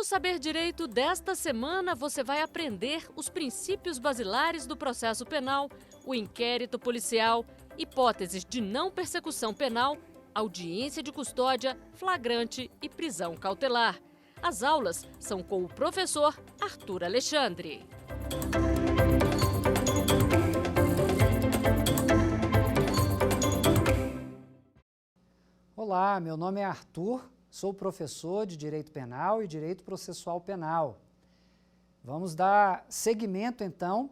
No Saber Direito desta semana, você vai aprender os princípios basilares do processo penal, o inquérito policial, hipóteses de não persecução penal, audiência de custódia, flagrante e prisão cautelar. As aulas são com o professor Arthur Alexandre. Olá, meu nome é Arthur, sou professor de Direito Penal e Direito Processual Penal. Vamos dar seguimento, então,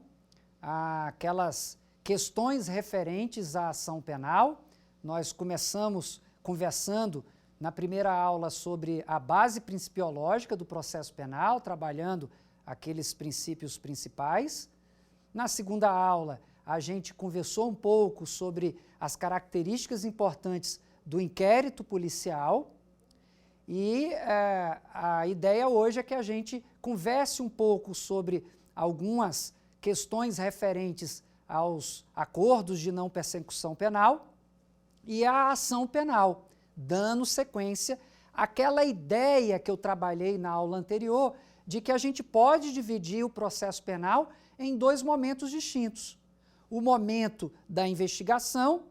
àquelas questões referentes à ação penal. Nós começamos conversando na primeira aula sobre a base principiológica do processo penal, trabalhando aqueles princípios principais. Na segunda aula, a gente conversou um pouco sobre as características importantes do inquérito policial e a ideia hoje é que a gente converse um pouco sobre algumas questões referentes aos acordos de não persecução penal e à ação penal, dando sequência àquela ideia que eu trabalhei na aula anterior de que a gente pode dividir o processo penal em dois momentos distintos. O momento da investigação,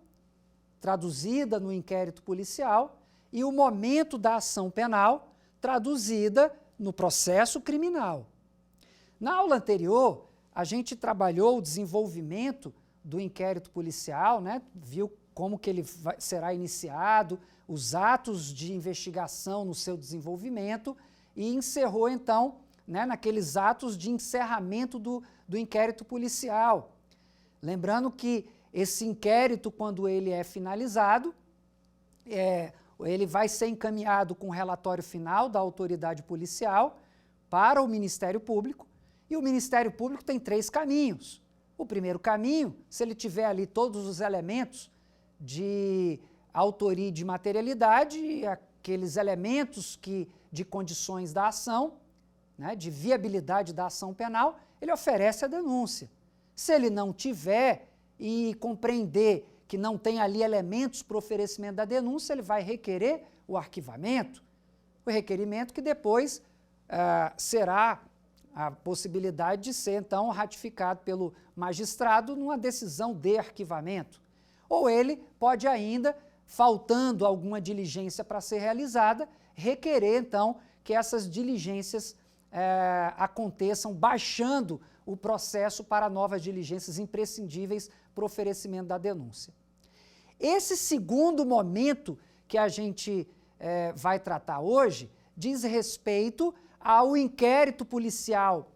traduzida no inquérito policial, e o momento da ação penal, traduzida no processo criminal. Na aula anterior, a gente trabalhou o desenvolvimento do inquérito policial, né? Viu como que ele será iniciado, os atos de investigação no seu desenvolvimento e encerrou, então, né, naqueles atos de encerramento do inquérito policial. Lembrando que esse inquérito, quando ele é finalizado, ele vai ser encaminhado com o relatório final da autoridade policial para o Ministério Público, e o Ministério Público tem três caminhos. O primeiro caminho, se ele tiver ali todos os elementos de autoria e de materialidade, aqueles elementos de condições da ação, né, de viabilidade da ação penal, ele oferece a denúncia. Se ele não tiver e compreender que não tem ali elementos para o oferecimento da denúncia, ele vai requerer o arquivamento, o requerimento que depois será a possibilidade de ser, então, ratificado pelo magistrado numa decisão de arquivamento. Ou ele pode ainda, faltando alguma diligência para ser realizada, requerer, então, que essas diligências aconteçam baixando o processo para novas diligências imprescindíveis para o oferecimento da denúncia. Esse segundo momento que a gente vai tratar hoje diz respeito ao inquérito policial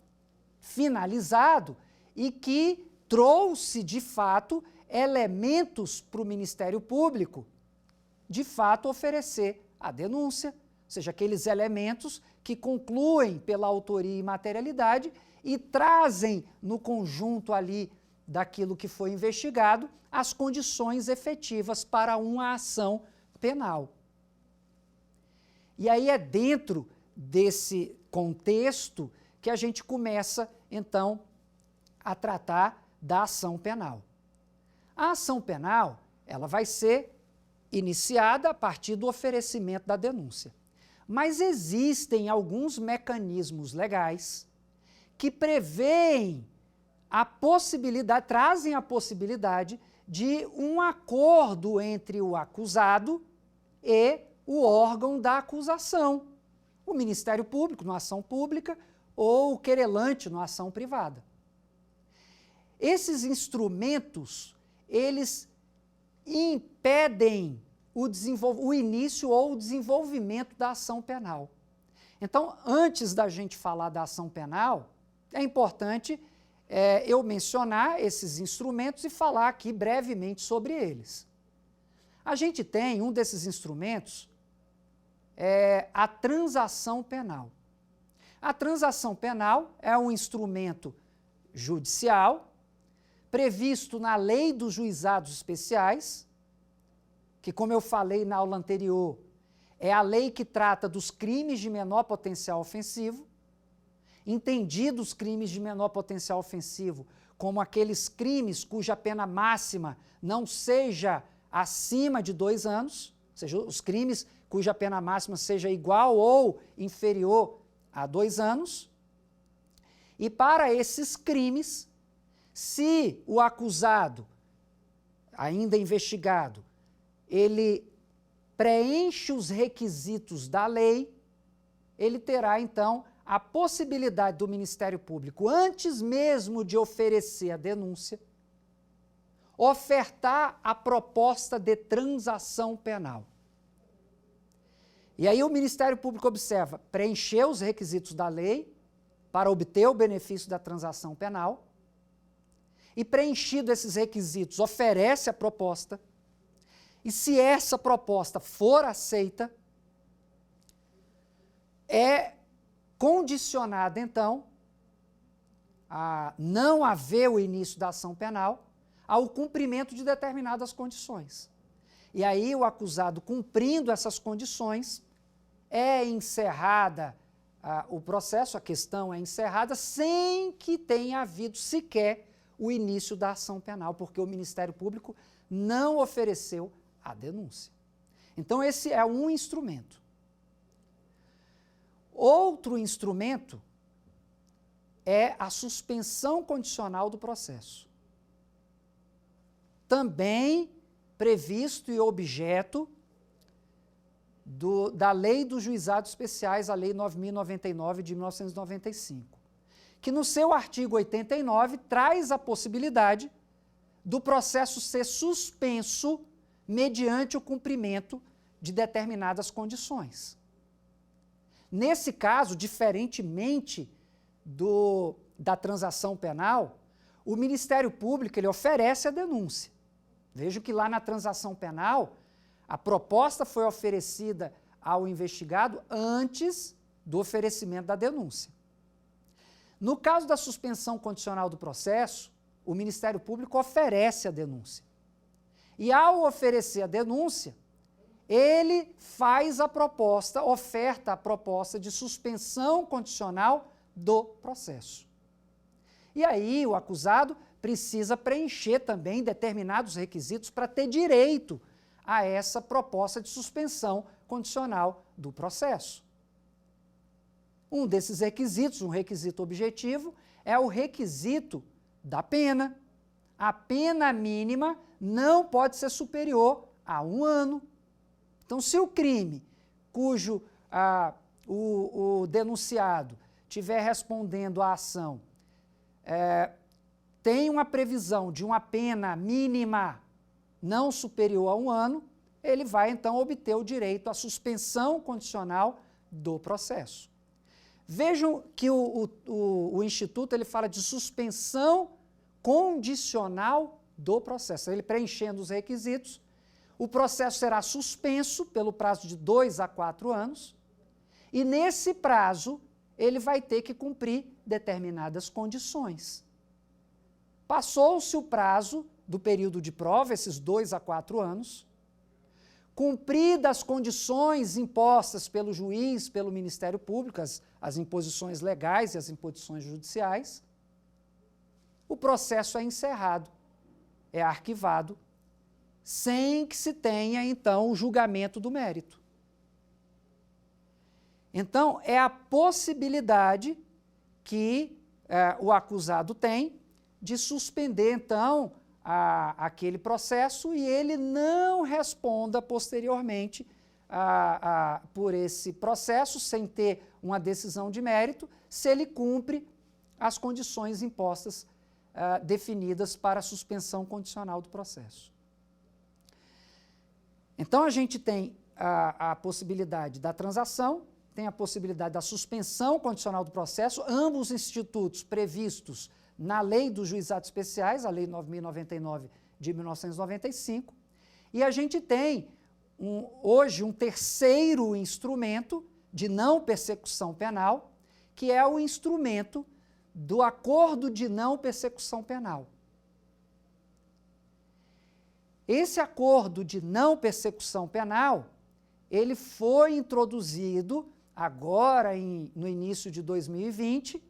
finalizado e que trouxe, de fato, elementos para o Ministério Público, de fato, oferecer a denúncia, ou seja, aqueles elementos que concluem pela autoria e materialidade e trazem no conjunto ali daquilo que foi investigado as condições efetivas para uma ação penal. E aí é dentro desse contexto que a gente começa, então, a tratar da ação penal. A ação penal, ela vai ser iniciada a partir do oferecimento da denúncia. Mas existem alguns mecanismos legais que prevêem a possibilidade, trazem a possibilidade de um acordo entre o acusado e o órgão da acusação, o Ministério Público, numa ação pública, ou o querelante, numa ação privada. Esses instrumentos, eles impedem o início ou o desenvolvimento da ação penal. Então, antes da gente falar da ação penal, é importante eu mencionar esses instrumentos e falar aqui brevemente sobre eles. A gente tem um desses instrumentos, a transação penal. A transação penal é um instrumento judicial previsto na Lei dos Juizados Especiais, que, como eu falei na aula anterior, é a lei que trata dos crimes de menor potencial ofensivo, entendidos crimes de menor potencial ofensivo como aqueles crimes cuja pena máxima não seja acima de 2 anos, ou seja, os crimes cuja pena máxima seja igual ou inferior a 2 anos. E para esses crimes, se o acusado, ainda investigado, ele preenche os requisitos da lei, ele terá, então, a possibilidade do Ministério Público, antes mesmo de oferecer a denúncia, ofertar a proposta de transação penal. E aí o Ministério Público observa, preencheu os requisitos da lei para obter o benefício da transação penal, e preenchido esses requisitos, oferece a proposta, e se essa proposta for aceita, é condicionada, então, a não haver o início da ação penal ao cumprimento de determinadas condições. E aí o acusado, cumprindo essas condições, é encerrada o processo, a questão é encerrada sem que tenha havido sequer o início da ação penal, porque o Ministério Público não ofereceu a denúncia. Então esse é um instrumento. Outro instrumento é a suspensão condicional do processo. Também previsto e objeto da Lei dos Juizados Especiais, a Lei 9.099 de 1995, que no seu artigo 89 traz a possibilidade do processo ser suspenso mediante o cumprimento de determinadas condições. Nesse caso, diferentemente da transação penal, o Ministério Público ele oferece a denúncia. Veja que lá na transação penal, a proposta foi oferecida ao investigado antes do oferecimento da denúncia. No caso da suspensão condicional do processo, o Ministério Público oferece a denúncia. E ao oferecer a denúncia, ele faz a proposta, oferta a proposta de suspensão condicional do processo. E aí o acusado precisa preencher também determinados requisitos para ter direito a essa proposta de suspensão condicional do processo. Um desses requisitos, um requisito objetivo, é o requisito da pena. A pena mínima não pode ser superior a 1 ano. Então, se o crime cujo o denunciado estiver respondendo à ação tem uma previsão de uma pena mínima não superior a 1 ano, ele vai então obter o direito à suspensão condicional do processo. Vejam que o Instituto ele fala de suspensão condicional do processo. Ele preenchendo os requisitos, o processo será suspenso pelo prazo de 2 a 4 anos, e nesse prazo ele vai ter que cumprir determinadas condições. Passou-se o prazo do período de prova, esses 2 a 4 anos, cumpridas as condições impostas pelo juiz, pelo Ministério Público, as imposições legais e as imposições judiciais, o processo é encerrado, é arquivado, sem que se tenha, então, o julgamento do mérito. Então, é a possibilidade que o acusado tem de suspender, então, aquele processo e ele não responda posteriormente por esse processo, sem ter uma decisão de mérito, se ele cumpre as condições impostas, definidas para a suspensão condicional do processo. Então, a gente tem a possibilidade da transação, tem a possibilidade da suspensão condicional do processo, ambos institutos previstos na Lei dos Juizados Especiais, a Lei 9.099 de 1995, e a gente tem hoje um terceiro instrumento de não persecução penal, que é o instrumento do acordo de não persecução penal. Esse acordo de não persecução penal, ele foi introduzido agora no início de 2020,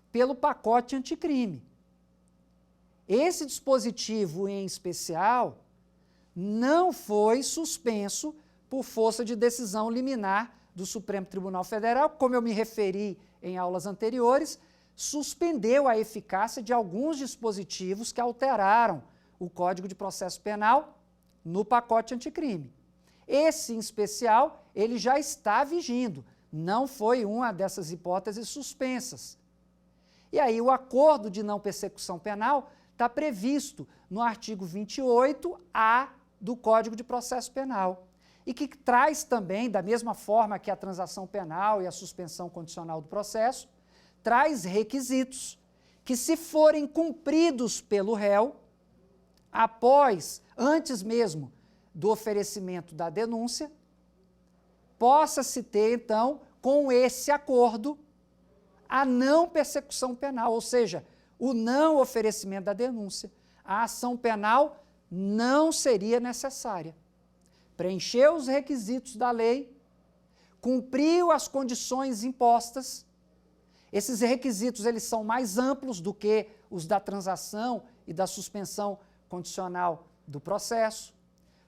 pelo pacote anticrime. Esse dispositivo em especial não foi suspenso por força de decisão liminar do Supremo Tribunal Federal, como eu me referi em aulas anteriores, suspendeu a eficácia de alguns dispositivos que alteraram o Código de Processo Penal no pacote anticrime. Esse, em especial, ele já está vigindo, não foi uma dessas hipóteses suspensas. E aí o acordo de não persecução penal está previsto no artigo 28A do Código de Processo Penal, e que traz também, da mesma forma que a transação penal e a suspensão condicional do processo, traz requisitos que, se forem cumpridos pelo réu, antes mesmo do oferecimento da denúncia, possa-se ter, então, com esse acordo, a não persecução penal, ou seja, o não oferecimento da denúncia. A ação penal não seria necessária. Preencheu os requisitos da lei, cumpriu as condições impostas. Esses requisitos eles são mais amplos do que os da transação e da suspensão condicional do processo.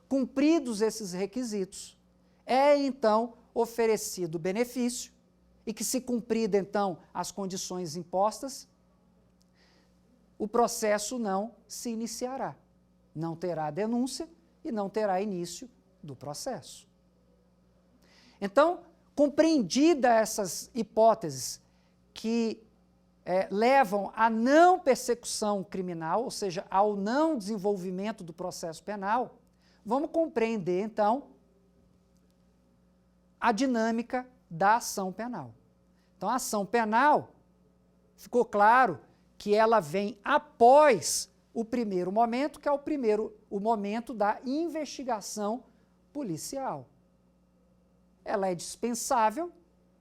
Cumpridos esses requisitos, é então oferecido o benefício e que, se cumprida então as condições impostas, o processo não se iniciará. Não terá denúncia e não terá início do processo. Então, compreendida essas hipóteses que levam à não persecução criminal, ou seja, ao não desenvolvimento do processo penal, vamos compreender, então, a dinâmica da ação penal. Então, a ação penal, ficou claro que ela vem após o primeiro momento, que é o momento da investigação policial. Ela é dispensável,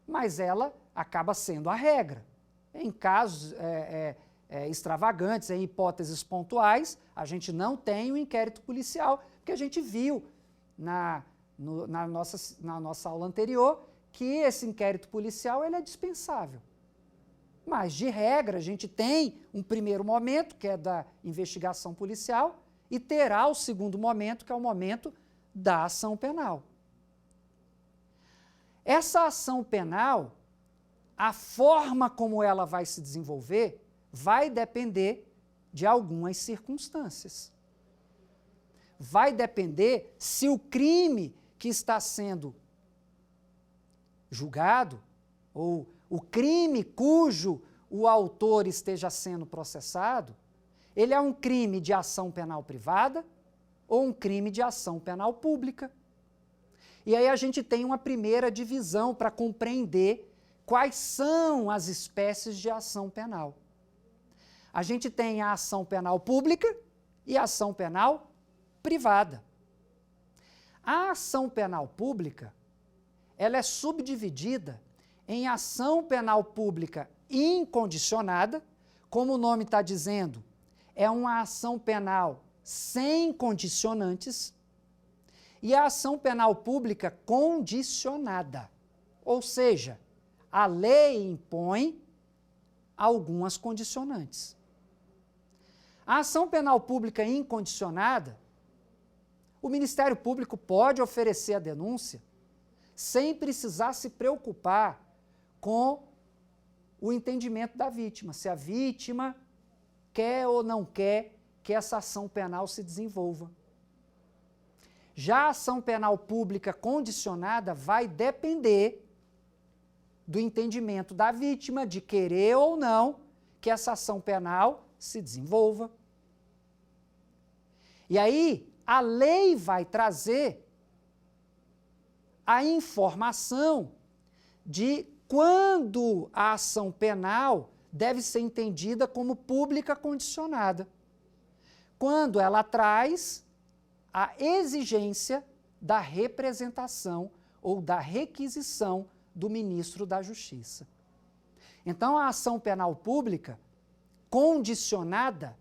mas ela acaba sendo a regra. Em casos extravagantes, em hipóteses pontuais, a gente não tem o inquérito policial, porque a gente viu na nossa aula anterior que esse inquérito policial ele é dispensável. Mas, de regra, a gente tem um primeiro momento, que é da investigação policial, e terá o segundo momento, que é o momento da ação penal. Essa ação penal, a forma como ela vai se desenvolver, vai depender de algumas circunstâncias. Vai depender se o crime que está sendo julgado, ou o crime cujo o autor esteja sendo processado, ele é um crime de ação penal privada ou um crime de ação penal pública. E aí a gente tem uma primeira divisão para compreender quais são as espécies de ação penal. A gente tem a ação penal pública e a ação penal privada. A ação penal pública, ela é subdividida em ação penal pública incondicionada, como o nome está dizendo, é uma ação penal sem condicionantes, e a ação penal pública condicionada, ou seja, a lei impõe algumas condicionantes. A ação penal pública incondicionada, o Ministério Público pode oferecer a denúncia sem precisar se preocupar com o entendimento da vítima, se a vítima quer ou não quer que essa ação penal se desenvolva. Já a ação penal pública condicionada vai depender do entendimento da vítima de querer ou não que essa ação penal se desenvolva. E aí, a lei vai trazer a informação de quando a ação penal deve ser entendida como pública condicionada. Quando ela traz a exigência da representação ou da requisição do ministro da Justiça. Então, a ação penal pública condicionada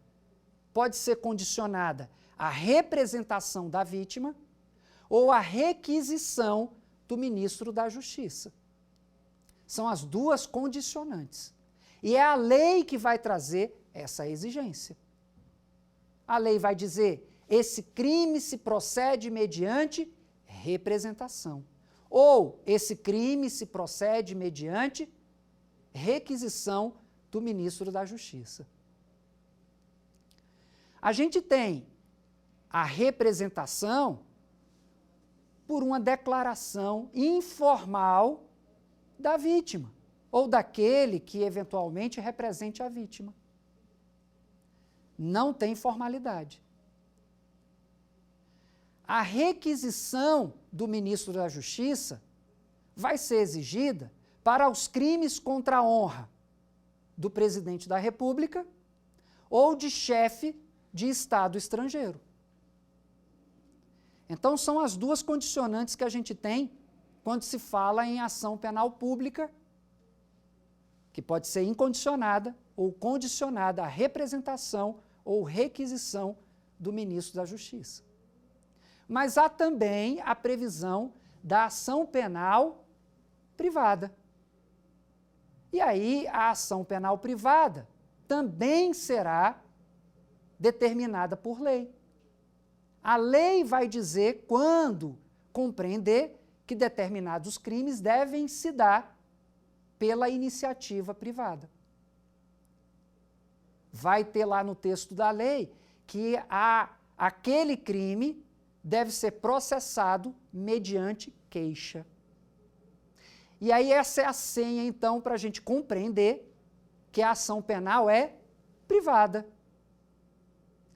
pode ser condicionada à representação da vítima ou à requisição do ministro da Justiça. São as duas condicionantes. E é a lei que vai trazer essa exigência. A lei vai dizer: esse crime se procede mediante representação. ou esse crime se procede mediante requisição do ministro da Justiça. A gente tem a representação por uma declaração informal da vítima, ou daquele que eventualmente represente a vítima. Não tem formalidade. A requisição do ministro da Justiça vai ser exigida para os crimes contra a honra do presidente da República ou de chefe de Estado estrangeiro. Então, são as duas condicionantes que a gente tem quando se fala em ação penal pública, que pode ser incondicionada ou condicionada à representação ou requisição do ministro da Justiça. Mas há também a previsão da ação penal privada. E aí, a ação penal privada também será determinada por lei. A lei vai dizer quando compreender que determinados crimes devem se dar pela iniciativa privada. Vai ter lá no texto da lei que aquele crime deve ser processado mediante queixa. E aí essa é a senha, então, para a gente compreender que a ação penal é privada.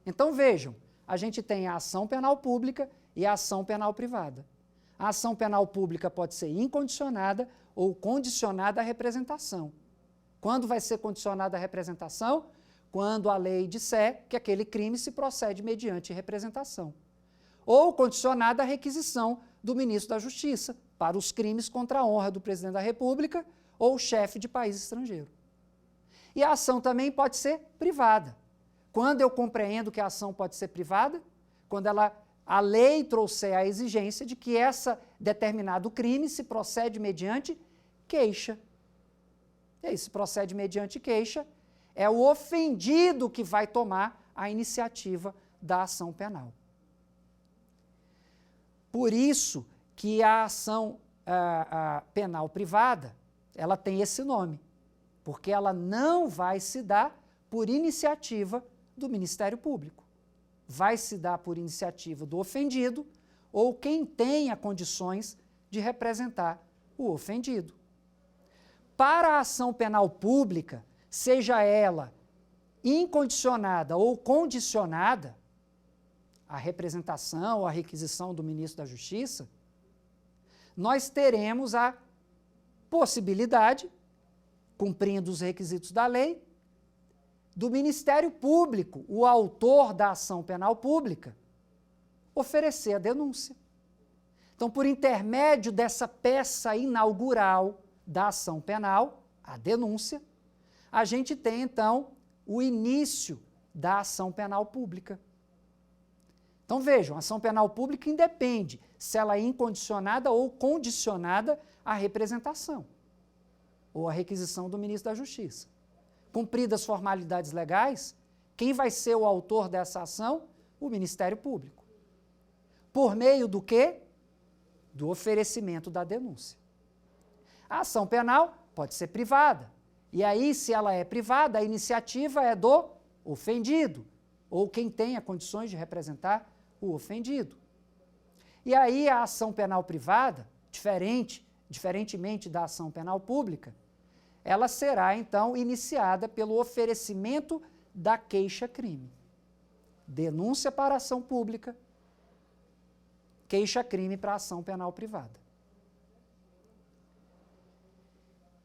Então, vejam, a gente tem a ação penal pública e a ação penal privada. A ação penal pública pode ser incondicionada ou condicionada à representação. Quando vai ser condicionada à representação? Quando a lei disser que aquele crime se procede mediante representação. Ou condicionada à requisição do ministro da Justiça para os crimes contra a honra do presidente da República ou chefe de país estrangeiro. E a ação também pode ser privada. Quando eu compreendo que a ação pode ser privada? Quando a lei trouxer a exigência de que esse determinado crime se procede mediante queixa. E aí, se procede mediante queixa, é o ofendido que vai tomar a iniciativa da ação penal. Por isso que a ação penal privada, ela tem esse nome, porque ela não vai se dar por iniciativa do Ministério Público. Vai se dar por iniciativa do ofendido ou quem tenha condições de representar o ofendido. Para a ação penal pública, seja ela incondicionada ou condicionada, a representação ou a requisição do ministro da Justiça, nós teremos a possibilidade, cumprindo os requisitos da lei, do Ministério Público, o autor da ação penal pública, oferecer a denúncia. Então, por intermédio dessa peça inaugural da ação penal, a denúncia, a gente tem, então, o início da ação penal pública. Então, vejam, a ação penal pública independe se ela é incondicionada ou condicionada à representação ou à requisição do ministro da Justiça. Cumpridas as formalidades legais, quem vai ser o autor dessa ação? O Ministério Público. Por meio do quê? Do oferecimento da denúncia. A ação penal pode ser privada. E aí, se ela é privada, a iniciativa é do ofendido, ou quem tenha condições de representar o ofendido. E aí, a ação penal privada, diferentemente da ação penal pública, ela será, então, iniciada pelo oferecimento da queixa-crime. Denúncia para a ação pública, queixa-crime para a ação penal privada.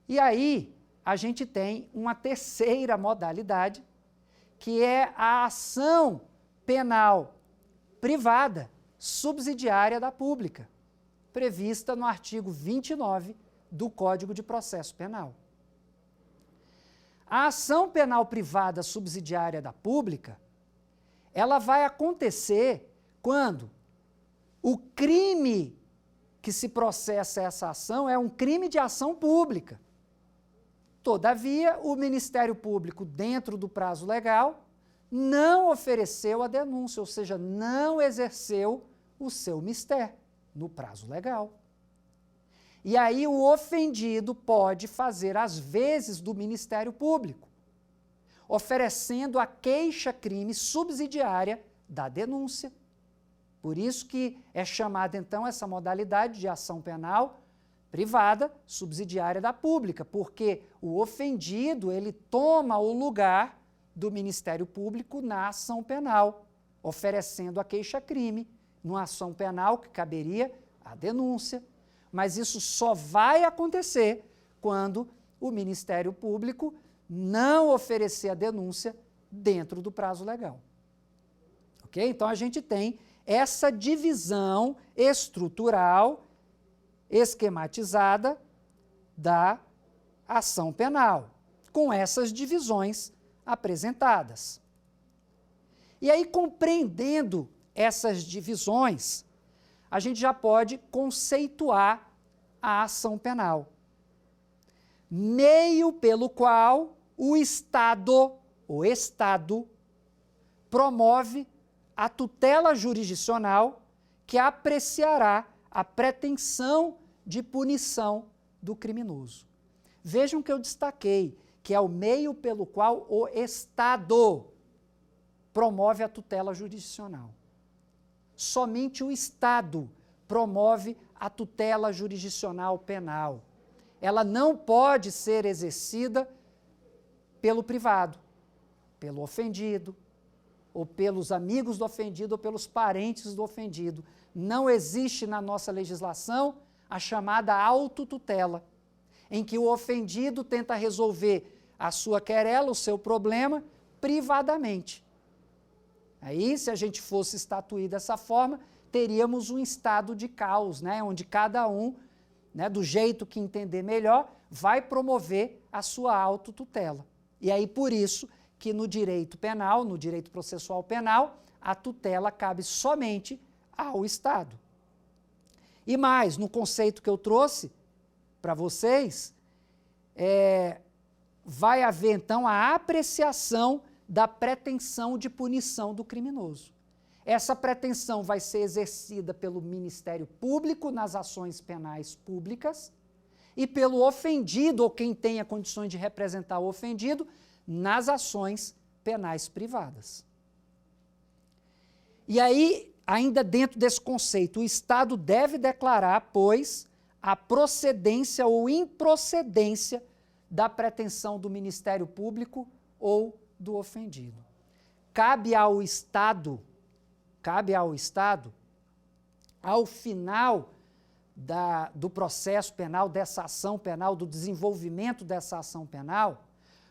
E aí, a gente tem uma terceira modalidade, que é a ação penal privada subsidiária da pública, prevista no artigo 29 do Código de Processo Penal. A ação penal privada subsidiária da pública, ela vai acontecer quando o crime que se processa essa ação é um crime de ação pública. Todavia, o Ministério Público, dentro do prazo legal, não ofereceu a denúncia, ou seja, não exerceu o seu mistério no prazo legal. E aí o ofendido pode fazer as vezes do Ministério Público, oferecendo a queixa-crime subsidiária da denúncia. Por isso que é chamada, então, essa modalidade de ação penal privada subsidiária da pública, porque o ofendido, ele toma o lugar do Ministério Público na ação penal, oferecendo a queixa-crime, numa ação penal que caberia a denúncia. Mas isso só vai acontecer quando o Ministério Público não oferecer a denúncia dentro do prazo legal. Ok? Então, a gente tem essa divisão estrutural, esquematizada da ação penal, com essas divisões apresentadas. E aí, compreendendo essas divisões, a gente já pode conceituar a ação penal. Meio pelo qual o Estado promove a tutela jurisdicional que apreciará a pretensão de punição do criminoso. Vejam que eu destaquei que é o meio pelo qual o Estado promove a tutela jurisdicional. Somente o Estado promove a tutela jurisdicional penal. Ela não pode ser exercida pelo privado, pelo ofendido, ou pelos amigos do ofendido, ou pelos parentes do ofendido. Não existe na nossa legislação a chamada autotutela, em que o ofendido tenta resolver a sua querela, o seu problema, privadamente. Aí, se a gente fosse estatuir dessa forma, teríamos um estado de caos, né, onde cada um, né, do jeito que entender melhor, vai promover a sua autotutela. E aí, por isso, que no direito penal, no direito processual penal, a tutela cabe somente ao Estado. E mais, no conceito que eu trouxe para vocês, vai haver, então, a apreciação da pretensão de punição do criminoso. Essa pretensão vai ser exercida pelo Ministério Público nas ações penais públicas e pelo ofendido, ou quem tenha condições de representar o ofendido, nas ações penais privadas. E aí, ainda dentro desse conceito, o Estado deve declarar, pois, a procedência ou improcedência da pretensão do Ministério Público ou do ofendido. Cabe ao Estado, ao final do processo penal, dessa ação penal, do desenvolvimento dessa ação penal,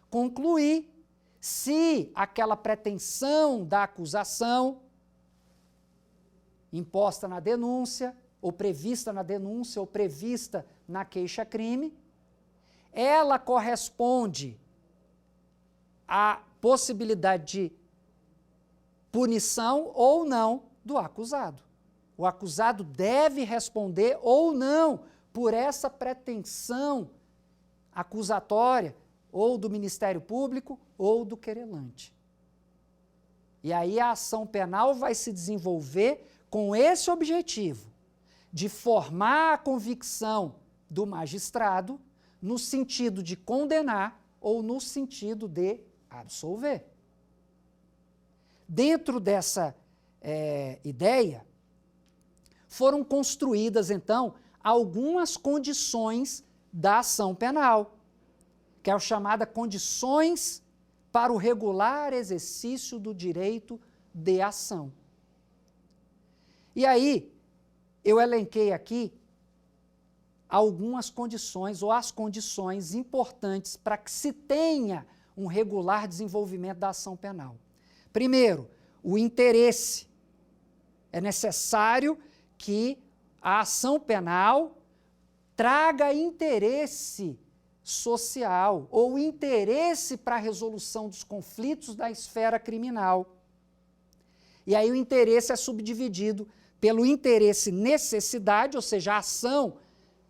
concluir se aquela pretensão da acusação imposta na denúncia, ou prevista na denúncia, ou prevista na queixa-crime, ela corresponde à possibilidade de punição ou não do acusado. O acusado deve responder ou não por essa pretensão acusatória, ou do Ministério Público, ou do querelante. E aí a ação penal vai se desenvolver com esse objetivo, de formar a convicção do magistrado no sentido de condenar ou no sentido de absolver. Dentro dessa ideia, foram construídas, então, algumas condições da ação penal, que é o chamada condições para o regular exercício do direito de ação. E aí, eu elenquei aqui algumas condições, ou as condições importantes para que se tenha um regular desenvolvimento da ação penal. Primeiro, o interesse. É necessário que a ação penal traga interesse social ou interesse para a resolução dos conflitos da esfera criminal. E aí o interesse é subdividido pelo interesse necessidade, ou seja, a ação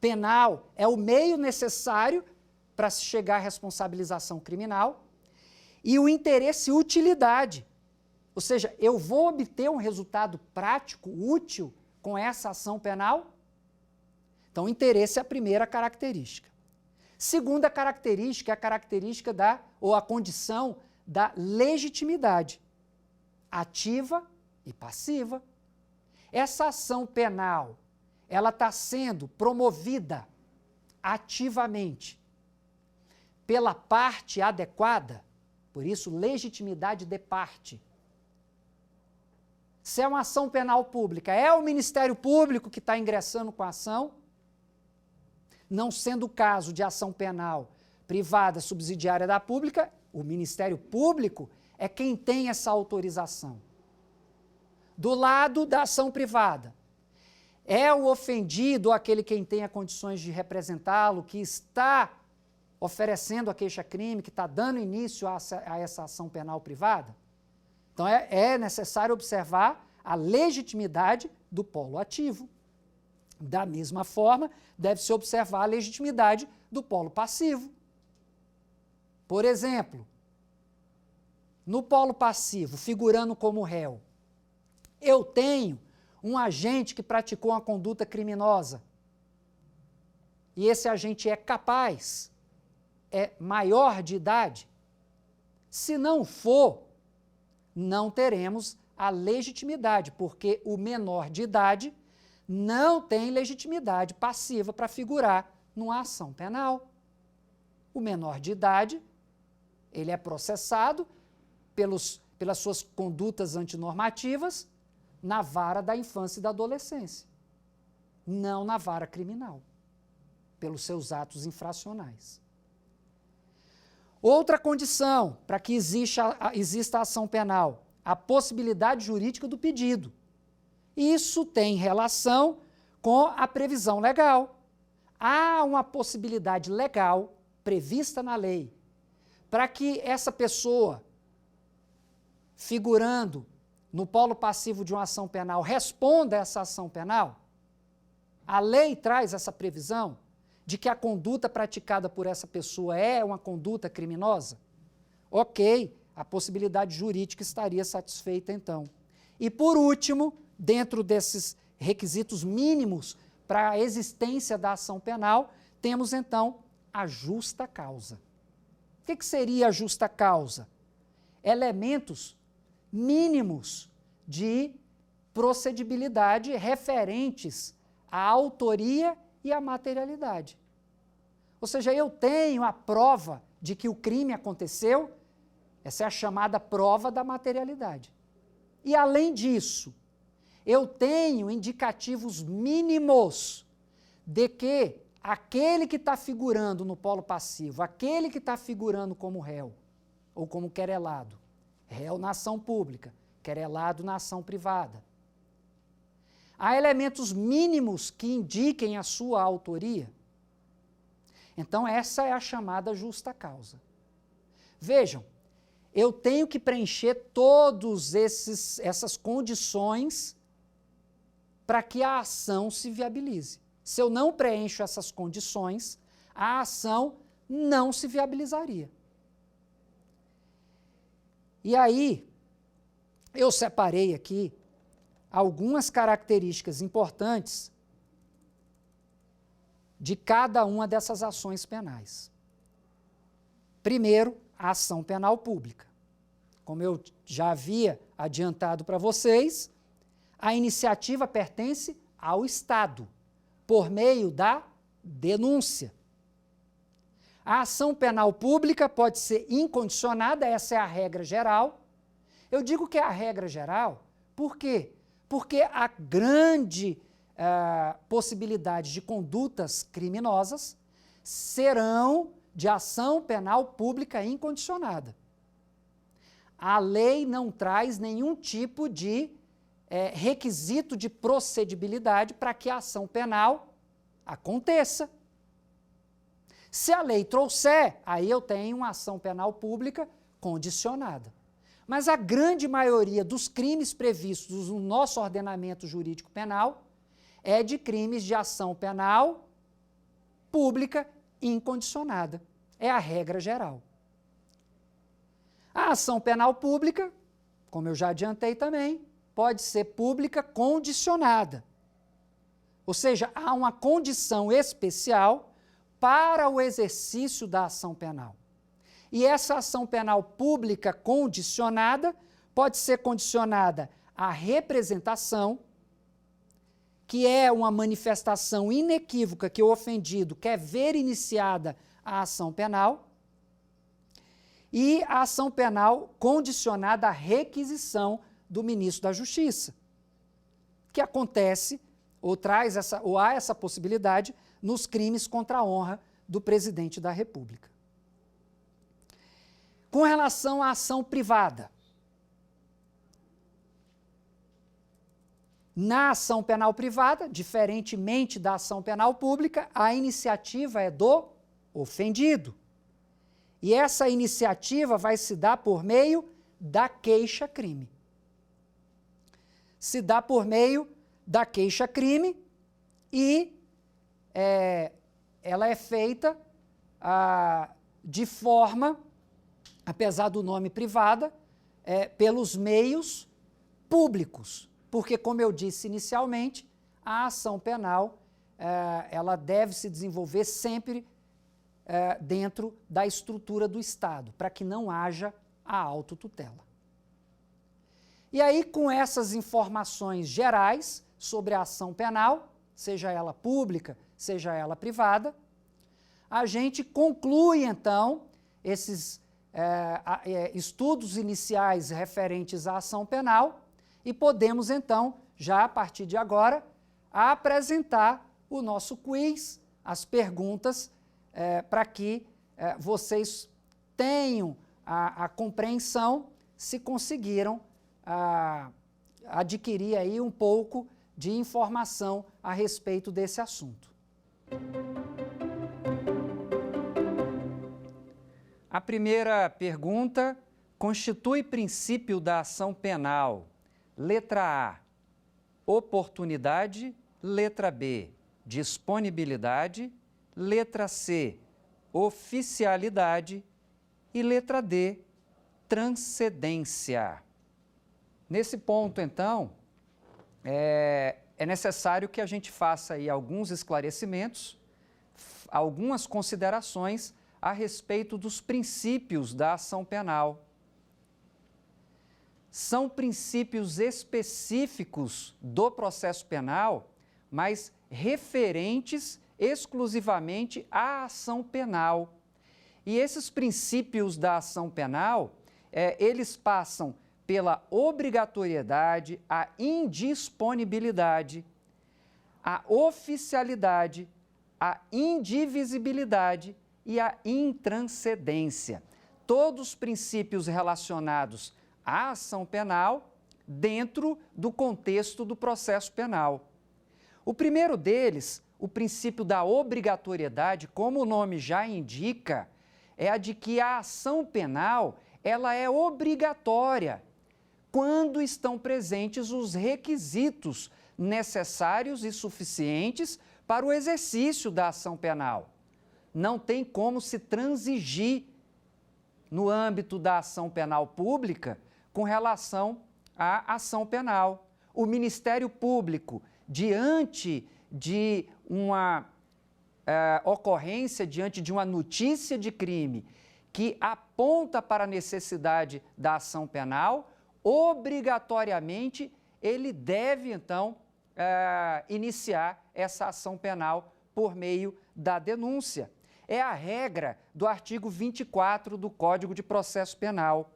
penal é o meio necessário para se chegar à responsabilização criminal, e o interesse utilidade, ou seja, eu vou obter um resultado prático, útil, com essa ação penal? Então, interesse é a primeira característica. Segunda característica é a característica ou a condição da legitimidade, ativa e passiva. Essa ação penal, ela está sendo promovida ativamente pela parte adequada, por isso, legitimidade de parte. Se é uma ação penal pública, é o Ministério Público que está ingressando com a ação, não sendo o caso de ação penal privada subsidiária da pública, o Ministério Público é quem tem essa autorização. Do lado da ação privada, é o ofendido ou aquele quem tenha condições de representá-lo, que está oferecendo a queixa-crime, que está dando início a essa ação penal privada? Então é necessário observar a legitimidade do polo ativo. Da mesma forma, deve-se observar a legitimidade do polo passivo. Por exemplo, no polo passivo, figurando como réu, eu tenho um agente que praticou uma conduta criminosa e esse agente é capaz, é maior de idade. Se não for, não teremos a legitimidade, porque o menor de idade não tem legitimidade passiva para figurar numa ação penal. O menor de idade, ele é processado pelas suas condutas antinormativas na vara da infância e da adolescência, não na vara criminal, pelos seus atos infracionais. Outra condição para que exista a ação penal, a possibilidade jurídica do pedido. Isso tem relação com a previsão legal. Há uma possibilidade legal prevista na lei para que essa pessoa, figurando no polo passivo de uma ação penal, responda a essa ação penal. A lei traz essa previsão de que a conduta praticada por essa pessoa é uma conduta criminosa. Ok, a possibilidade jurídica estaria satisfeita então. E por último, dentro desses requisitos mínimos para a existência da ação penal, temos então a justa causa. O que seria a justa causa? Elementos mínimos de procedibilidade referentes à autoria e à materialidade. Ou seja, eu tenho a prova de que o crime aconteceu, essa é a chamada prova da materialidade. E além disso, eu tenho indicativos mínimos de que aquele que está figurando no polo passivo, aquele que está figurando como réu ou como querelado, réu na ação pública, querelado na ação privada, há elementos mínimos que indiquem a sua autoria. Então, essa é a chamada justa causa. Vejam, eu tenho que preencher todas essas condições para que a ação se viabilize. Se eu não preencho essas condições, a ação não se viabilizaria. E aí, eu separei aqui algumas características importantes de cada uma dessas ações penais. Primeiro, a ação penal pública. Como eu já havia adiantado para vocês, a iniciativa pertence ao Estado, por meio da denúncia. A ação penal pública pode ser incondicionada, essa é a regra geral. Eu digo que é a regra geral, por quê? Porque a grande possibilidade de condutas criminosas serão de ação penal pública incondicionada. A lei não traz nenhum tipo de requisito de procedibilidade para que a ação penal aconteça. Se a lei trouxer, aí eu tenho uma ação penal pública condicionada. Mas a grande maioria dos crimes previstos no nosso ordenamento jurídico penal é de crimes de ação penal pública incondicionada. É a regra geral. A ação penal pública, como eu já adiantei também, pode ser pública condicionada. Ou seja, há uma condição especial para o exercício da ação penal. E essa ação penal pública condicionada pode ser condicionada à representação, que é uma manifestação inequívoca que o ofendido quer ver iniciada a ação penal, e a ação penal condicionada à requisição do ministro da Justiça, que acontece ou há essa possibilidade nos crimes contra a honra do presidente da República. Com relação à ação privada, na ação penal privada, diferentemente da ação penal pública, a iniciativa é do ofendido. E essa iniciativa vai se dar por meio da queixa-crime. Se dá por meio da queixa-crime e ela é feita de forma, apesar do nome privada, pelos meios públicos. Porque, como eu disse inicialmente, a ação penal ela deve se desenvolver sempre dentro da estrutura do Estado, para que não haja a autotutela. E aí, com essas informações gerais sobre a ação penal, seja ela pública, seja ela privada, a gente conclui, então, esses estudos iniciais referentes à ação penal e podemos, então, já a partir de agora, apresentar o nosso quiz, as perguntas, para que vocês tenham a compreensão se conseguiram adquirir aí um pouco de informação a respeito desse assunto. A primeira pergunta constitui princípio da ação penal. Letra A, oportunidade. Letra B, disponibilidade. Letra C, oficialidade. E letra D, transcendência. Nesse ponto, então, é necessário que a gente faça aí alguns esclarecimentos, algumas considerações a respeito dos princípios da ação penal. São princípios específicos do processo penal, mas referentes exclusivamente à ação penal. E esses princípios da ação penal, eles passam pela obrigatoriedade, a indisponibilidade, a oficialidade, a indivisibilidade e a intranscendência. Todos os princípios relacionados à ação penal dentro do contexto do processo penal. O primeiro deles, o princípio da obrigatoriedade, como o nome já indica, é a de que a ação penal ela é obrigatória quando estão presentes os requisitos necessários e suficientes para o exercício da ação penal. Não tem como se transigir no âmbito da ação penal pública com relação à ação penal. O Ministério Público, diante de uma ocorrência, diante de uma notícia de crime que aponta para a necessidade da ação penal, obrigatoriamente ele deve, então, iniciar essa ação penal por meio da denúncia. É a regra do artigo 24 do Código de Processo Penal.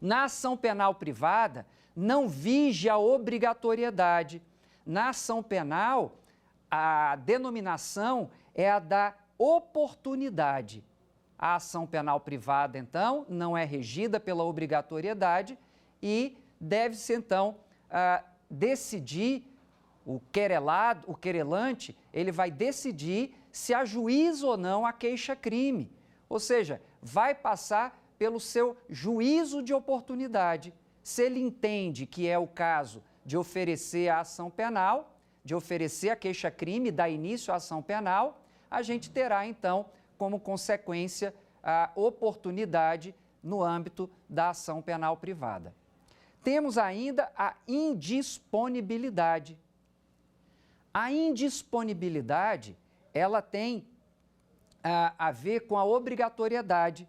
Na ação penal privada, não vige a obrigatoriedade. Na ação penal, a denominação é a da oportunidade. A ação penal privada, então, não é regida pela obrigatoriedade e deve-se, então, decidir, o querelante, ele vai decidir se ajuiza ou não a queixa-crime. Ou seja, vai passar pelo seu juízo de oportunidade. Se ele entende que é o caso de oferecer a ação penal, de oferecer a queixa-crime, dar início à ação penal, a gente terá, então, como consequência, a oportunidade no âmbito da ação penal privada. Temos ainda a indisponibilidade. A indisponibilidade, ela tem a ver com a obrigatoriedade.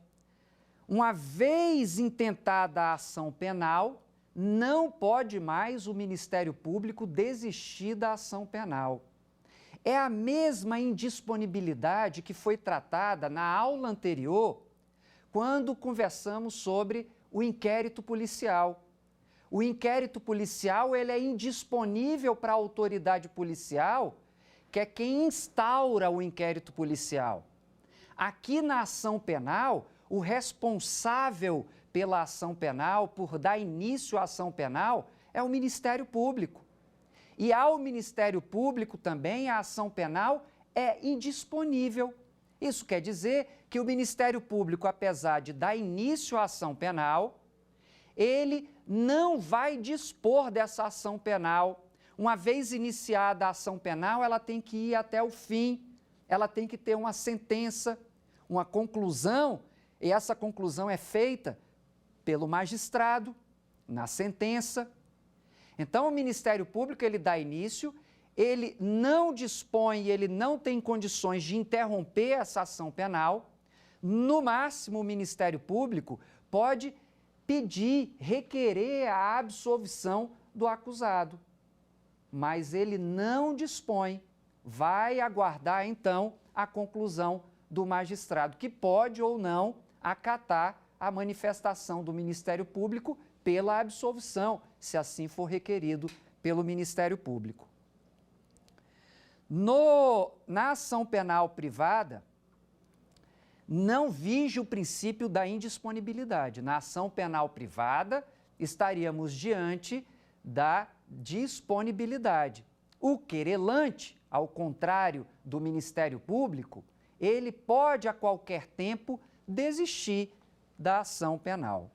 Uma vez intentada a ação penal, não pode mais o Ministério Público desistir da ação penal. É a mesma indisponibilidade que foi tratada na aula anterior, quando conversamos sobre o inquérito policial. O inquérito policial ele é indisponível para a autoridade policial, que é quem instaura o inquérito policial. Aqui na ação penal, o responsável pela ação penal, por dar início à ação penal, é o Ministério Público. E ao Ministério Público também a ação penal é indisponível. Isso quer dizer que o Ministério Público, apesar de dar início à ação penal, ele não vai dispor dessa ação penal. Uma vez iniciada a ação penal, ela tem que ir até o fim, ela tem que ter uma sentença, uma conclusão, e essa conclusão é feita pelo magistrado, na sentença. Então, o Ministério Público, ele dá início, ele não dispõe, ele não tem condições de interromper essa ação penal. No máximo, o Ministério Público pode pedir, requerer a absolvição do acusado. Mas ele não dispõe, vai aguardar, então, a conclusão do magistrado, que pode ou não acatar a manifestação do Ministério Público pela absolvição, se assim for requerido pelo Ministério Público. Na ação penal privada, não vige o princípio da indisponibilidade. Na ação penal privada, estaríamos diante da disponibilidade. O querelante, ao contrário do Ministério Público, ele pode a qualquer tempo desistir da ação penal.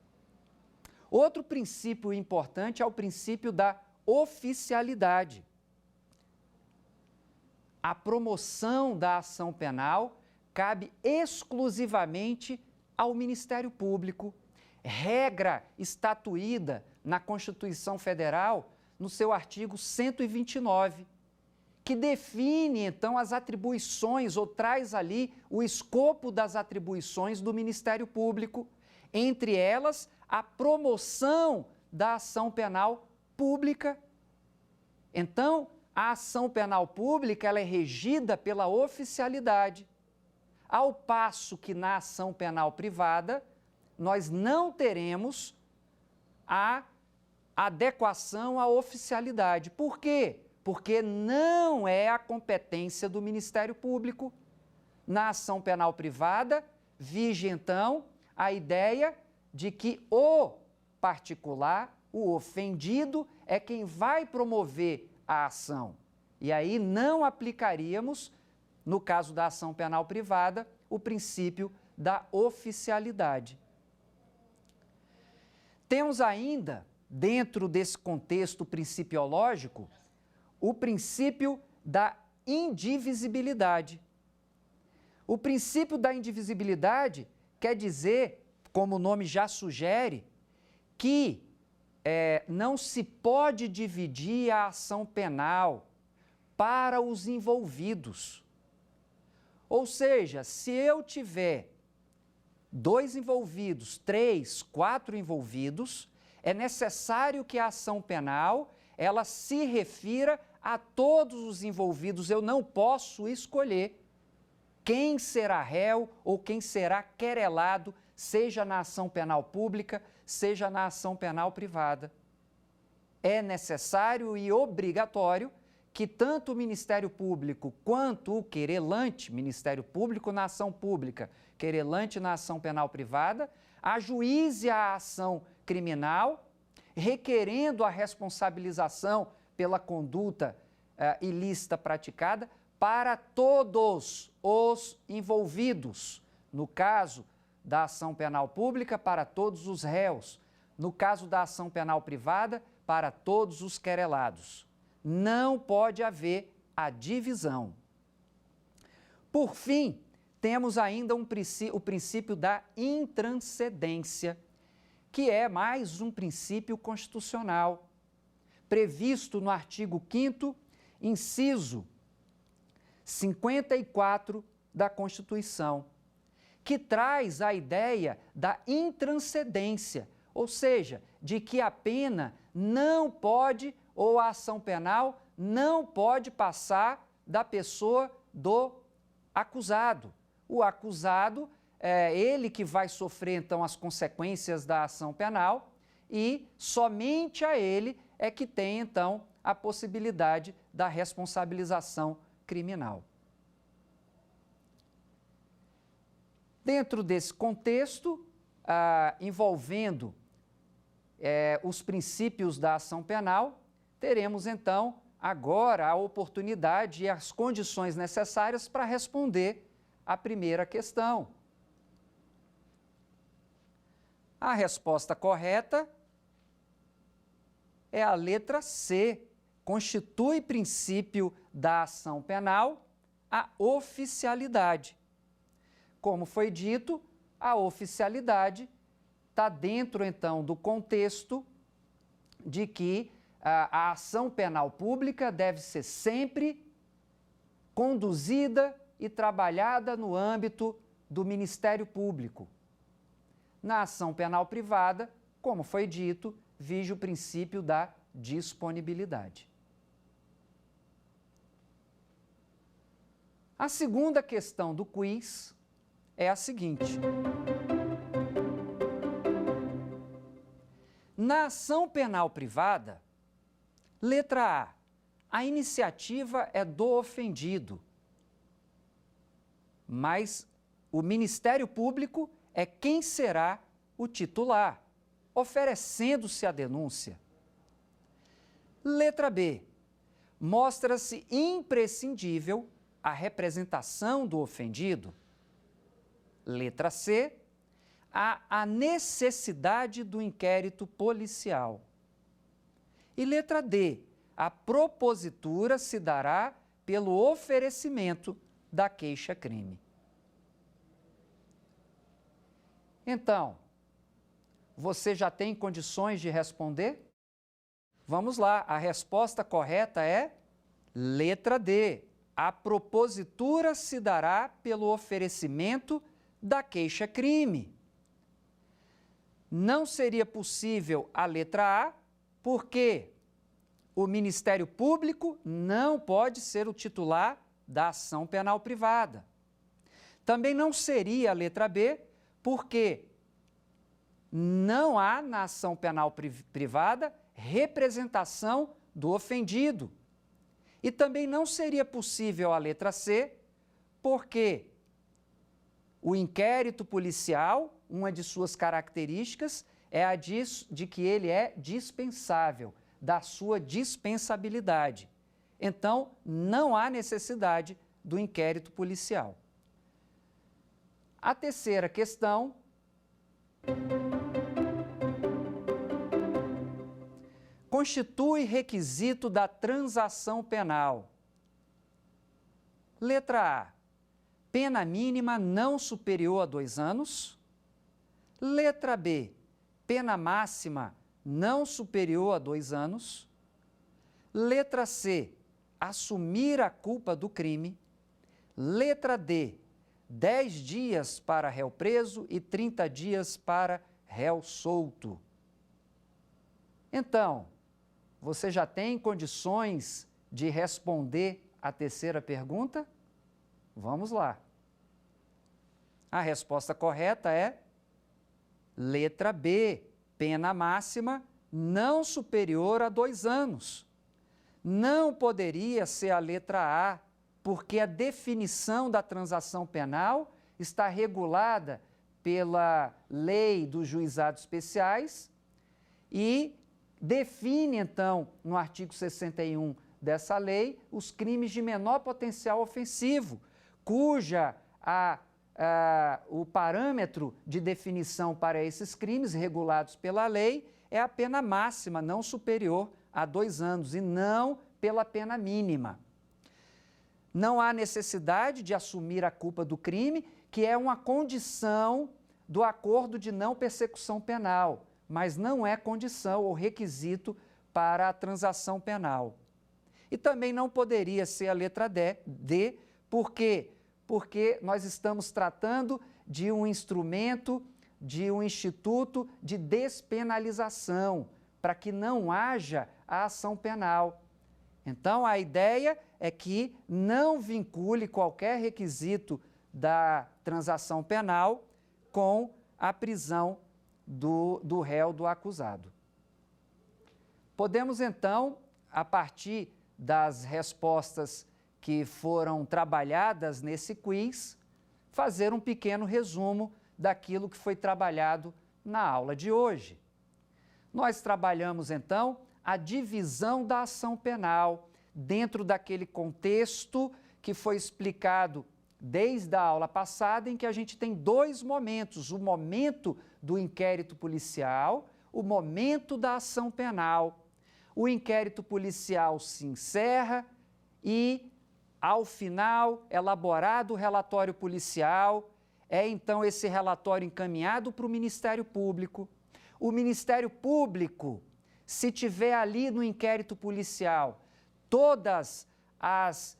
Outro princípio importante é o princípio da oficialidade. A promoção da ação penal cabe exclusivamente ao Ministério Público, regra estatuída na Constituição Federal, no seu artigo 129, que define, então, as atribuições, ou traz ali o escopo das atribuições do Ministério Público, entre elas, a promoção da ação penal pública. Então, a ação penal pública ela é regida pela oficialidade, ao passo que na ação penal privada nós não teremos a adequação à oficialidade. Por quê? Porque não é a competência do Ministério Público. Na ação penal privada, vige então a ideia de que o particular, o ofendido, é quem vai promover a ação. E aí não aplicaríamos, no caso da ação penal privada, o princípio da oficialidade. Temos ainda, dentro desse contexto principiológico, o princípio da indivisibilidade. O princípio da indivisibilidade quer dizer, como o nome já sugere, que não se pode dividir a ação penal para os envolvidos. Ou seja, se eu tiver 2 envolvidos, 3, 4 envolvidos, é necessário que a ação penal ela se refira a todos os envolvidos. Eu não posso escolher quem será réu ou quem será querelado, seja na ação penal pública, seja na ação penal privada. É necessário e obrigatório que tanto o Ministério Público quanto o querelante, Ministério Público na ação pública, querelante na ação penal privada, ajuize a ação criminal, requerendo a responsabilização pela conduta ilícita praticada para todos os envolvidos. No caso da ação penal pública, para todos os réus. No caso da ação penal privada, para todos os querelados. Não pode haver a divisão. Por fim, temos ainda o princípio da intranscendência, que é mais um princípio constitucional, previsto no artigo 5º inciso 54 da Constituição, que traz a ideia da intranscendência, ou seja, de que a pena não pode, ou a ação penal não pode passar da pessoa do acusado. O acusado é ele que vai sofrer, então, as consequências da ação penal e somente a ele é que tem, então, a possibilidade da responsabilização criminal. Dentro desse contexto, envolvendo os princípios da ação penal, teremos, então, agora a oportunidade e as condições necessárias para responder à primeira questão. A resposta correta é a letra C. Constitui princípio da ação penal a oficialidade. Como foi dito, a oficialidade está dentro, então, do contexto de que a ação penal pública deve ser sempre conduzida e trabalhada no âmbito do Ministério Público. Na ação penal privada, como foi dito, vige o princípio da disponibilidade. A segunda questão do quiz é a seguinte: na ação penal privada, letra A iniciativa é do ofendido, mas o Ministério Público é quem será o titular, oferecendo-se a denúncia. Letra B, mostra-se imprescindível a representação do ofendido. Letra C, há a necessidade do inquérito policial. E letra D, a propositura se dará pelo oferecimento da queixa-crime. Então, você já tem condições de responder? Vamos lá, a resposta correta é letra D. A propositura se dará pelo oferecimento da queixa-crime. Não seria possível a letra A, porque o Ministério Público não pode ser o titular da ação penal privada. Também não seria a letra B, porque não há na ação penal privada representação do ofendido. E também não seria possível a letra C, porque o inquérito policial, uma de suas características, é a de que ele é dispensável, da sua dispensabilidade. Então, não há necessidade do inquérito policial. A terceira questão constitui requisito da transação penal. Letra A, pena mínima não superior a 2 anos. Letra B, pena máxima não superior a 2 anos. Letra C, assumir a culpa do crime. Letra D, 10 dias para réu preso e 30 dias para réu solto. Então, você já tem condições de responder a terceira pergunta? Vamos lá. A resposta correta é letra B, pena máxima não superior a 2 anos. Não poderia ser a letra A, porque a definição da transação penal está regulada pela lei dos juizados especiais e define, então, no artigo 61 dessa lei, os crimes de menor potencial ofensivo, cuja o parâmetro de definição para esses crimes regulados pela lei é a pena máxima não superior a 2 anos e não pela pena mínima. Não há necessidade de assumir a culpa do crime, que é uma condição do acordo de não persecução penal, mas não é condição ou requisito para a transação penal. E também não poderia ser a letra D, por quê? Porque nós estamos tratando de um instrumento, de um instituto de despenalização, para que não haja a ação penal. Então, a ideia é que não vincule qualquer requisito da transação penal com a prisão do réu, do acusado. Podemos, então, a partir das respostas que foram trabalhadas nesse quiz, fazer um pequeno resumo daquilo que foi trabalhado na aula de hoje. Nós trabalhamos, então, a divisão da ação penal dentro daquele contexto que foi explicado desde a aula passada, em que a gente tem dois momentos: o momento do inquérito policial, o momento da ação penal. O inquérito policial se encerra e, ao final, elaborado o relatório policial, é então esse relatório encaminhado para o Ministério Público. O Ministério Público, se tiver ali no inquérito policial todas as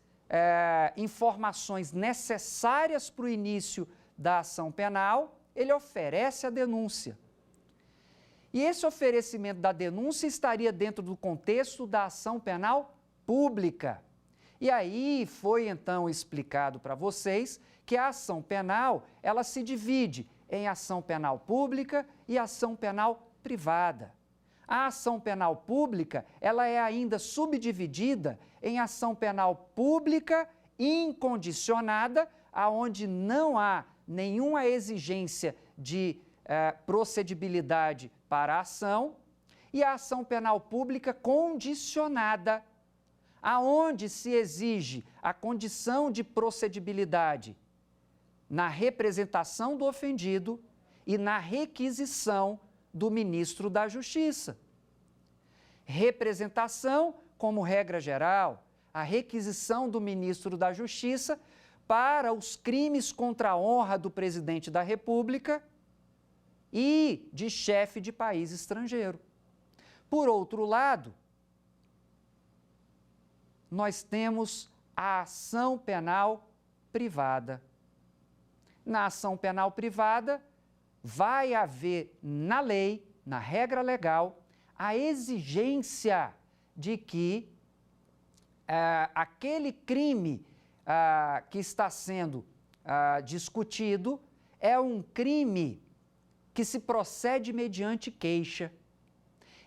informações necessárias para o início da ação penal, ele oferece a denúncia. E esse oferecimento da denúncia estaria dentro do contexto da ação penal pública. E aí foi então explicado para vocês que a ação penal, ela se divide em ação penal pública e ação penal privada. A ação penal pública, ela é ainda subdividida em ação penal pública incondicionada, aonde não há nenhuma exigência de procedibilidade para a ação, e a ação penal pública condicionada, aonde se exige a condição de procedibilidade na representação do ofendido e na requisição do ministro da Justiça. Representação, como regra geral, a requisição do ministro da Justiça para os crimes contra a honra do presidente da República e de chefe de país estrangeiro. Por outro lado, nós temos a ação penal privada. Na ação penal privada, vai haver na lei, na regra legal, a exigência de que aquele crime que está sendo discutido é um crime que se procede mediante queixa.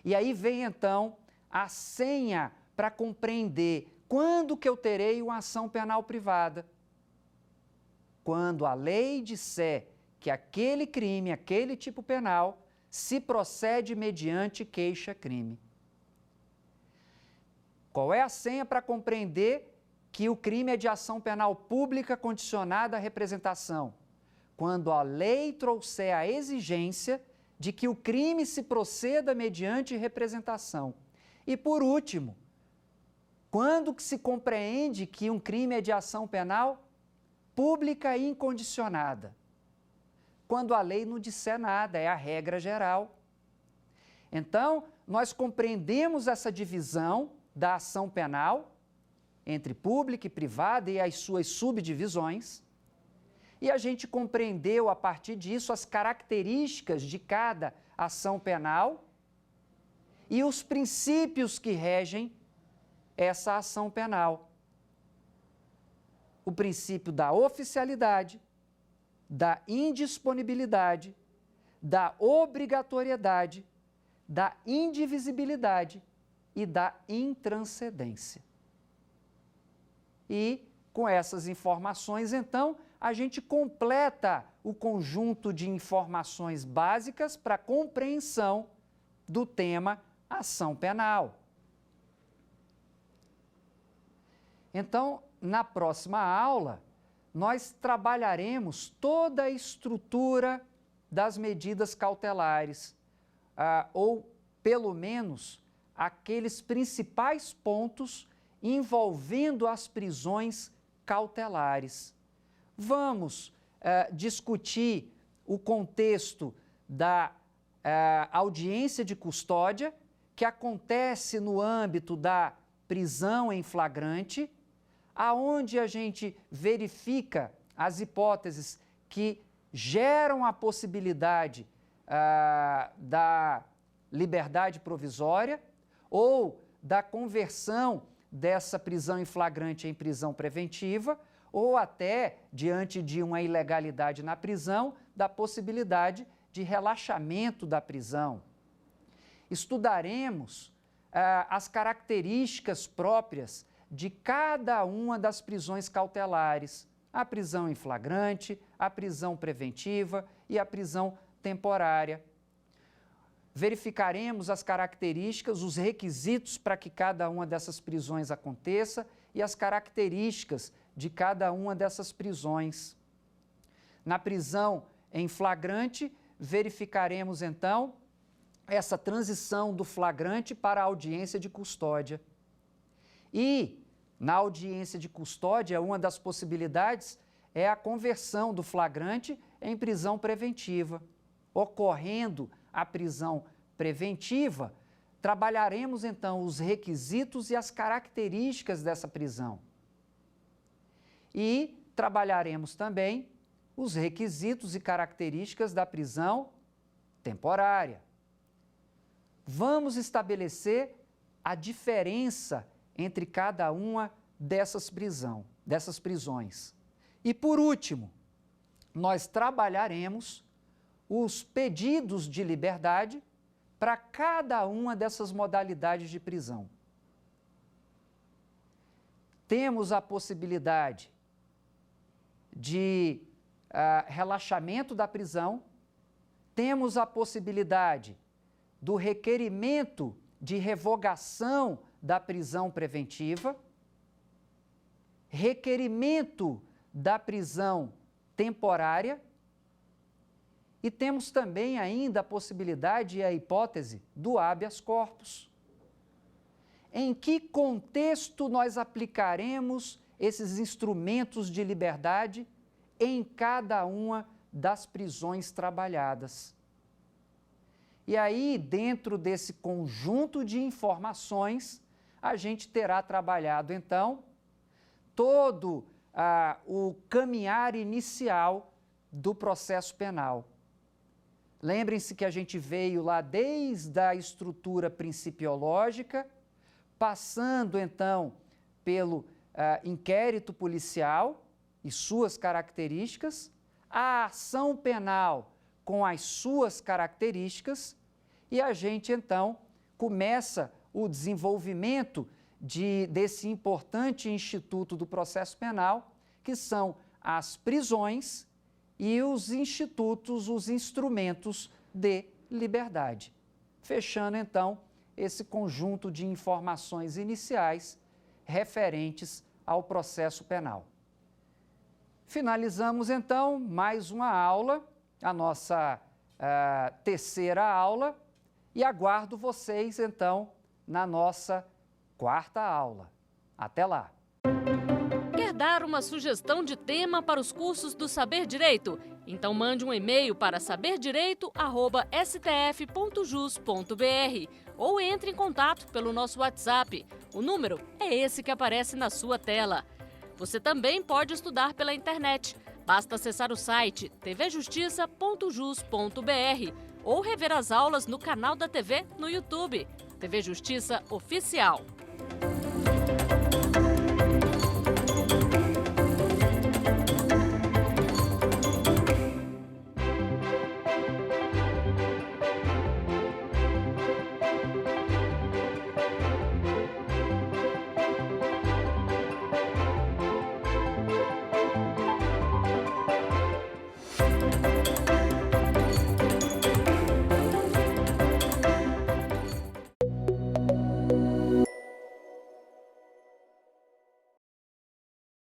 E aí vem então a senha para compreender quando que eu terei uma ação penal privada. Quando a lei disser que aquele crime, aquele tipo penal, se procede mediante queixa-crime. Qual é a senha para compreender que o crime é de ação penal pública condicionada à representação? Quando a lei trouxer a exigência de que o crime se proceda mediante representação. E por último, quando que se compreende que um crime é de ação penal pública e incondicionada? Quando a lei não disser nada, é a regra geral. Então, nós compreendemos essa divisão da ação penal entre pública e privada e as suas subdivisões, e a gente compreendeu a partir disso as características de cada ação penal e os princípios que regem essa ação penal. O princípio da oficialidade, da indisponibilidade, da obrigatoriedade, da indivisibilidade e da intranscendência. E, com essas informações, então, a gente completa o conjunto de informações básicas para a compreensão do tema ação penal. Então, na próxima aula, nós trabalharemos toda a estrutura das medidas cautelares, ou pelo menos aqueles principais pontos envolvendo as prisões cautelares. Vamos discutir o contexto da audiência de custódia, que acontece no âmbito da prisão em flagrante, aonde a gente verifica as hipóteses que geram a possibilidade da liberdade provisória ou da conversão dessa prisão em flagrante em prisão preventiva, ou até, diante de uma ilegalidade na prisão, da possibilidade de relaxamento da prisão. Estudaremos as características próprias de cada uma das prisões cautelares, a prisão em flagrante, a prisão preventiva e a prisão temporária. Verificaremos as características, os requisitos para que cada uma dessas prisões aconteça e as características de cada uma dessas prisões. Na prisão em flagrante, verificaremos então essa transição do flagrante para a audiência de custódia. E na audiência de custódia, uma das possibilidades é a conversão do flagrante em prisão preventiva. Ocorrendo a prisão preventiva, trabalharemos então os requisitos e as características dessa prisão. E trabalharemos também os requisitos e características da prisão temporária. Vamos estabelecer a diferença entre cada uma dessas prisões. E por último, nós trabalharemos os pedidos de liberdade para cada uma dessas modalidades de prisão. Temos a possibilidade de relaxamento da prisão, temos a possibilidade do requerimento de revogação da prisão preventiva, requerimento da prisão temporária, e temos também ainda a possibilidade e a hipótese do habeas corpus. Em que contexto nós aplicaremos esses instrumentos de liberdade em cada uma das prisões trabalhadas? E aí, dentro desse conjunto de informações, a gente terá trabalhado, então, todo o caminhar inicial do processo penal. Lembrem-se que a gente veio lá desde a estrutura principiológica, passando, então, pelo inquérito policial e suas características, a ação penal com as suas características, e a gente, então, começa o desenvolvimento desse importante instituto do processo penal, que são as prisões e os institutos, os instrumentos de liberdade. Fechando, então, esse conjunto de informações iniciais referentes ao processo penal. Finalizamos, então, mais uma aula, a nossa terceira aula, e aguardo vocês, então, na nossa quarta aula. Até lá! Quer dar uma sugestão de tema para os cursos do Saber Direito? Então mande um e-mail para saberdireito@stf.jus.br ou entre em contato pelo nosso WhatsApp. O número é esse que aparece na sua tela. Você também pode estudar pela internet. Basta acessar o site tvjustiça.jus.br ou rever as aulas no canal da TV no YouTube. TV Justiça Oficial.